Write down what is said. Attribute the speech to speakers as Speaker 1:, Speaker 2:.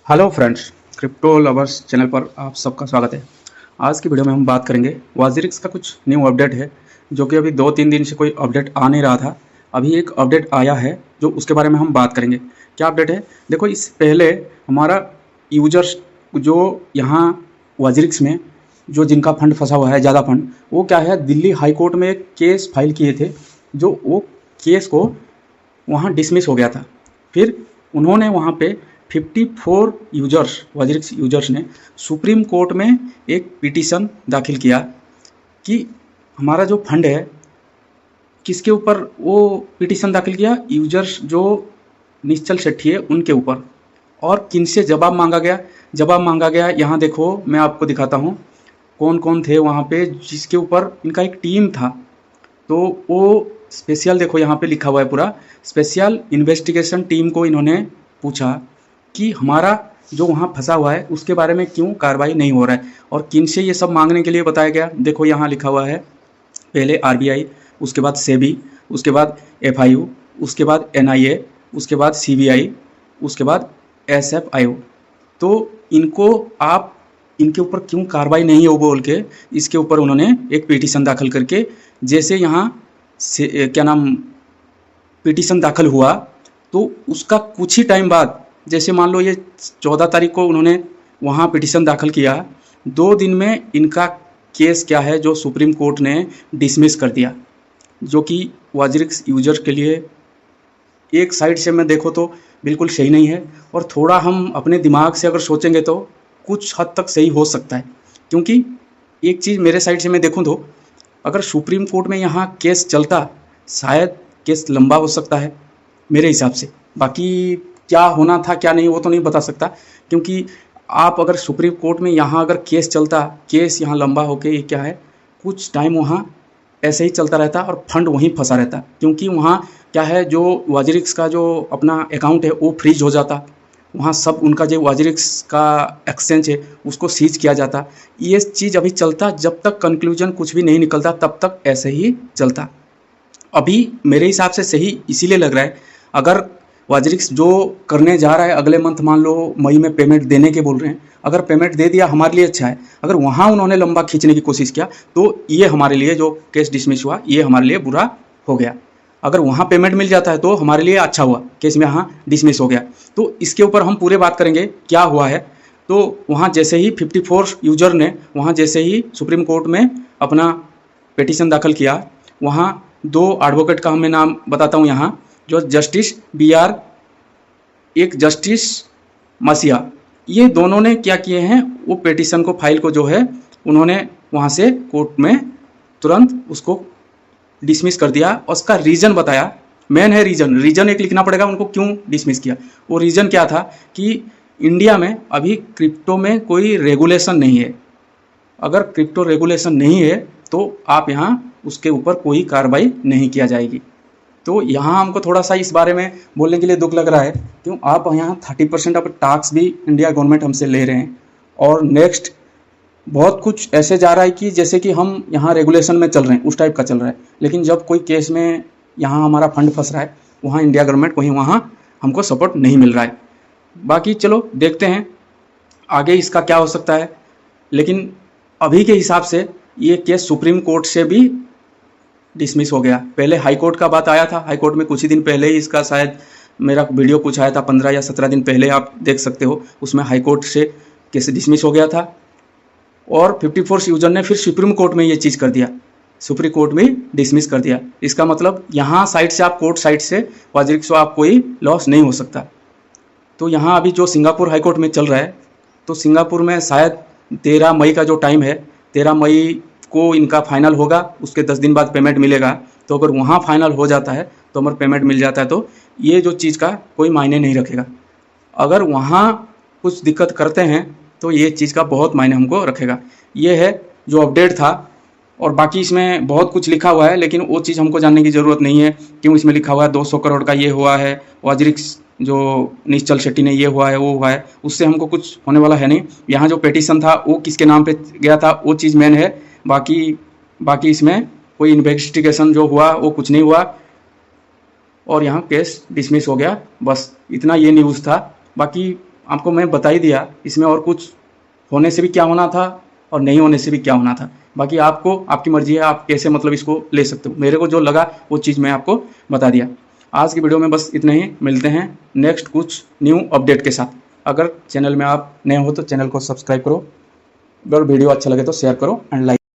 Speaker 1: Hello friends, crypto lovers channel पर आप सबका स्वागत है। आज की वीडियो में हम बात करेंगे वाजिरिक्स का कुछ न्यू अपडेट है, जो कि अभी 2-3 दिन से कोई अपडेट आ नहीं रहा था। अभी एक अपडेट आया है जो उसके बारे में हम बात करेंगे। क्या अपडेट है? देखो, इस पहले हमारा यूजर्स जो यहाँ वाजिरिक्स में जो जिनका फंड फंसा हुआ है, ज़्यादा फंड, वो क्या है, दिल्ली हाई कोर्ट में एक केस फाइल किए थे, जो वो केस को वहाँ डिसमिस हो गया था। फिर उन्होंने वहाँ पे 54 यूजर्स, वाजिरिक्स यूजर्स ने सुप्रीम कोर्ट में एक पिटीशन दाखिल किया कि हमारा जो फंड है, किसके ऊपर वो पिटीशन दाखिल किया, यूजर्स जो निश्चल शेट्टी है उनके ऊपर। और किनसे जवाब मांगा गया? जवाब मांगा गया, यहाँ देखो मैं आपको दिखाता हूँ कौन कौन थे वहाँ पे, जिसके ऊपर इनका एक टीम था। तो वो स्पेशल, देखो यहाँ पे लिखा हुआ है पूरा, स्पेशल इन्वेस्टिगेशन टीम को इन्होंने पूछा कि हमारा जो वहाँ फंसा हुआ है उसके बारे में क्यों कार्रवाई नहीं हो रहा है और किन से ये सब मांगने के लिए बताया गया। देखो यहाँ लिखा हुआ है, पहले आरबीआई, उसके बाद सेबी, उसके बाद एफआईयू, उसके बाद एनआईए, उसके बाद सीबीआई, उसके बाद एसएफआईओ। तो इनको आप इनके ऊपर क्यों कार्रवाई नहीं हो बोल के इसके ऊपर उन्होंने एक पिटीशन दाखिल करके, जैसे यहाँ से क्या नाम पिटीशन दाखिल हुआ, तो उसका कुछ ही टाइम बाद, जैसे मान लो ये 14 तारीख को उन्होंने वहाँ पिटीशन दाखिल किया, 2 दिन में इनका केस क्या है जो सुप्रीम कोर्ट ने डिसमिस कर दिया, जो कि वाजिरिक्स यूजर के लिए एक साइड से मैं देखो तो बिल्कुल सही नहीं है, और थोड़ा हम अपने दिमाग से अगर सोचेंगे तो कुछ हद तक सही हो सकता है। क्योंकि एक चीज़ मेरे साइड से मैं देखूँ तो, अगर सुप्रीम कोर्ट में यहाँ केस चलता, शायद केस लंबा हो सकता है मेरे हिसाब से। बाकी क्या होना था क्या नहीं वो तो नहीं बता सकता, क्योंकि आप अगर सुप्रीम कोर्ट में यहाँ अगर केस चलता, केस यहाँ लंबा होके क्या है, कुछ टाइम वहाँ ऐसे ही चलता रहता और फंड वहीं फंसा रहता, क्योंकि वहाँ क्या है, जो वाजिरिक्स का जो अपना अकाउंट है वो फ्रीज हो जाता, वहाँ सब उनका जो वाजिरिक्स का एक्सचेंज है उसको सीज किया जाता। ये चीज़ अभी चलता, जब तक कंक्लूजन कुछ भी नहीं निकलता तब तक ऐसे ही चलता। अभी मेरे हिसाब से सही इसीलिए लग रहा है, अगर वाजिरिक्स जो करने जा रहा है अगले मंथ, मान लो मई में पेमेंट देने के बोल रहे हैं, अगर पेमेंट दे दिया हमारे लिए अच्छा है। अगर वहाँ उन्होंने लंबा खींचने की कोशिश किया तो ये हमारे लिए, जो केस डिसमिस हुआ, ये हमारे लिए बुरा हो गया। अगर वहाँ पेमेंट मिल जाता है तो हमारे लिए अच्छा हुआ, केस में यहाँ डिसमिस हो गया। तो इसके ऊपर हम पूरे बात करेंगे क्या हुआ है। तो वहाँ जैसे ही 54 यूजर ने वहाँ जैसे ही सुप्रीम कोर्ट में अपना पिटीशन दाखिल किया, वहाँ 2 एडवोकेट का मैं नाम बताता हूँ यहाँ, जो जस्टिस BR, एक जस्टिस मसीहा, ये दोनों ने क्या किए हैं, वो पिटीशन को, फाइल को जो है, उन्होंने वहाँ से कोर्ट में तुरंत उसको डिसमिस कर दिया। उसका रीज़न बताया, मेन है रीज़न एक लिखना पड़ेगा उनको क्यों डिसमिस किया। वो रीज़न क्या था कि इंडिया में अभी क्रिप्टो में कोई रेगुलेशन नहीं है। अगर क्रिप्टो रेगुलेशन नहीं है तो आप यहाँ उसके ऊपर कोई कार्रवाई नहीं किया जाएगी। तो यहाँ हमको थोड़ा सा इस बारे में बोलने के लिए दुख लग रहा है, क्यों आप यहाँ 30% अब टैक्स भी इंडिया गवर्नमेंट हमसे ले रहे हैं, और नेक्स्ट बहुत कुछ ऐसे जा रहा है कि जैसे कि हम यहाँ रेगुलेशन में चल रहे हैं, उस टाइप का चल रहा है। लेकिन जब कोई केस में यहाँ हमारा फंड फंस रहा है, वहाँ इंडिया गवर्नमेंट कहीं वहाँ हमको सपोर्ट नहीं मिल रहा है। बाकी चलो देखते हैं आगे इसका क्या हो सकता है। लेकिन अभी के हिसाब से ये केस सुप्रीम कोर्ट से भी डिसमिस हो गया। पहले हाई कोर्ट का बात आया था, हाई कोर्ट में कुछ ही दिन पहले ही इसका शायद मेरा वीडियो कुछ आया था, 15 या 17 दिन पहले, आप देख सकते हो। उसमें हाई कोर्ट से केस डिसमिस हो गया था, और 54 यूजर ने फिर सुप्रीम कोर्ट में ये चीज़ कर दिया, सुप्रीम कोर्ट में डिसमिस कर दिया। इसका मतलब यहाँ साइड से, आप कोर्ट साइड से वाजिरिक्स को आप कोई लॉस नहीं हो सकता। तो यहाँ अभी जो सिंगापुर हाई कोर्ट में चल रहा है, तो सिंगापुर में शायद 13 मई का जो टाइम है, 13 मई को इनका फाइनल होगा, उसके 10 दिन बाद पेमेंट मिलेगा। तो अगर वहाँ फाइनल हो जाता है तो अगर पेमेंट मिल जाता है तो ये जो चीज़ का कोई मायने नहीं रखेगा। अगर वहाँ कुछ दिक्कत करते हैं तो ये चीज़ का बहुत मायने हमको रखेगा। ये है जो अपडेट था, और बाकी इसमें बहुत कुछ लिखा हुआ है, लेकिन वो चीज़ हमको जानने की ज़रूरत नहीं है। क्यों इसमें लिखा हुआ है 200 करोड़ का ये हुआ है, वाजिरिक्स जो निश्चल शेट्टी ने ये हुआ है वो हुआ है, उससे हमको कुछ होने वाला है नहीं। यहाँ जो पिटीशन था वो किसके नाम पे गया था वो चीज़ मेन है। बाकी इसमें कोई इन्वेस्टिगेशन जो हुआ वो कुछ नहीं हुआ, और यहाँ केस डिसमिस हो गया। बस इतना ये न्यूज़ था। बाकी आपको मैं बता ही दिया, इसमें और कुछ होने से भी क्या होना था और नहीं होने से भी क्या होना था। बाकी आपको आपकी मर्जी है, आप कैसे मतलब इसको ले सकते हो। मेरे को जो लगा वो चीज़ मैं आपको बता दिया। आज की वीडियो में बस इतना ही, मिलते हैं नेक्स्ट कुछ न्यू अपडेट के साथ। अगर चैनल में आप नए हो तो चैनल को सब्सक्राइब करो, अगर वीडियो अच्छा लगे तो शेयर करो एंड लाइक।